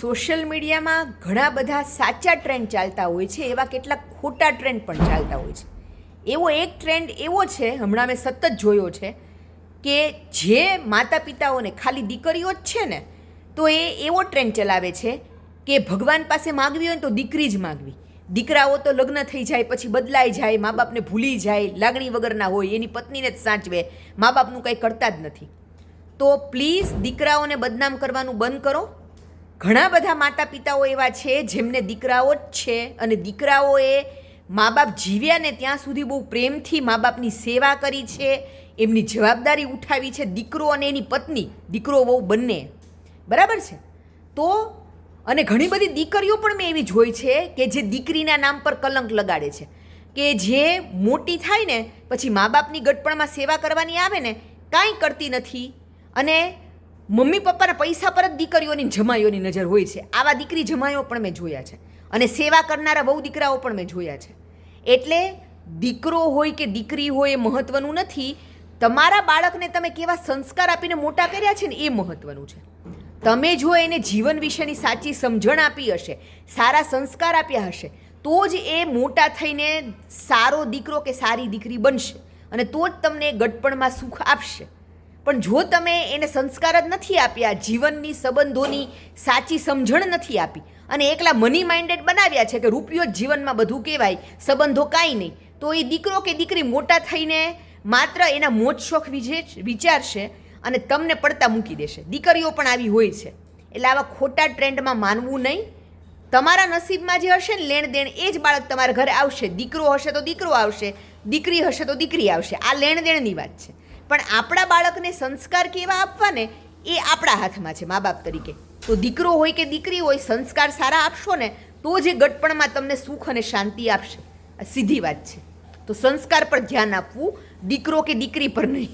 Social મીડિયામાં ઘણા બધા સાચા ટ્રેન્ડ ચાલતા હોય છે, એવા કેટલાક ખોટા ટ્રેન્ડ પણ ચાલતા હોય છે. એવો એક ટ્રેન્ડ એવો છે, હમણાં મેં સતત જોયો છે કે જે માતા પિતાઓને ખાલી દીકરીઓ જ છે ને, તો એ એવો ટ્રેન્ડ ચલાવે છે કે ભગવાન પાસે માગવી હોય ને તો દીકરી જ માગવી. દીકરાઓ તો લગ્ન થઈ જાય પછી બદલાઈ જાય, મા બાપને ભૂલી જાય, લાગણી વગરના હોય, એની પત્નીને જ સાચવે, મા બાપનું કંઈ કરતા જ નથી. તો પ્લીઝ દીકરાઓને બદનામ કરવાનું બંધ કરો. ઘણા બધા માતા પિતાઓ એવા છે જેમને દીકરાઓ જ છે અને દીકરાઓએ મા બાપ જીવ્યા ને ત્યાં સુધી બહુ પ્રેમથી મા બાપની સેવા કરી છે, એમની જવાબદારી ઉઠાવી છે, દીકરો અને એની પત્ની, દીકરો વહુ બંને, બરાબર છે. તો અને ઘણી બધી દીકરીઓ પણ મેં એવી જોઈ છે કે જે દીકરીના નામ પર કલંક લગાડે છે, કે જે મોટી થાય ને પછી મા બાપની ગટપણમાં સેવા કરવાની આવે ને, કાંઈ કરતી નથી અને મમ્મી પપ્પાના પૈસા પર જ દીકરીઓની જમાઈઓની નજર હોય છે. આવા દીકરી જમાઈઓ પણ મેં જોયા છે અને સેવા કરનારા બહુ દીકરાઓ પણ મેં જોયા છે. એટલે દીકરો હોય કે દીકરી હોય એ મહત્ત્વનું નથી, તમારા બાળકને તમે કેવા સંસ્કાર આપીને મોટા કર્યા છે ને એ મહત્ત્વનું છે. તમે જો એને જીવન વિશેની સાચી સમજણ આપી હશે, સારા સંસ્કાર આપ્યા હશે, તો જ એ મોટા થઈને સારો દીકરો કે સારી દીકરી બનશે અને તો જ તમને ગટપણમાં સુખ આપશે. પણ જો તમે એને સંસ્કાર જ નથી આપ્યા, જીવનની સંબંધોની સાચી સમજણ નથી આપી અને એકલા મની માઇન્ડેડ બનાવ્યા છે કે રૂપિયો જ જીવનમાં બધું કહેવાય, સંબંધો કાંઈ નહીં, તો એ દીકરો કે દીકરી મોટા થઈને માત્ર એના મોજ શોખ વિચારશે અને તમને પડતા મૂકી દેશે. દીકરીઓ પણ આવી હોય છે. એટલે આવા ખોટા ટ્રેન્ડમાં માનવું નહીં. તમારા નસીબમાં જે હશે ને લેણ દેણ, એ જ બાળક તમારા ઘરે આવશે. દીકરો હશે તો દીકરો આવશે, દીકરી હશે તો દીકરી આવશે. આ લેણ દેણની વાત છે. પણ આપણા બાળકને સંસ્કાર કેવા આપવા ને એ આપણા હાથમાં છે મા બાપ તરીકે. તો દીકરો હોય કે દીકરી હોય, સંસ્કાર સારા આપશો ને તો જ એ ગટપણમાં તમને સુખ અને શાંતિ આપશે. આ સીધી વાત છે. તો સંસ્કાર પર ધ્યાન આપવું, દીકરો કે દીકરી પર નહીં.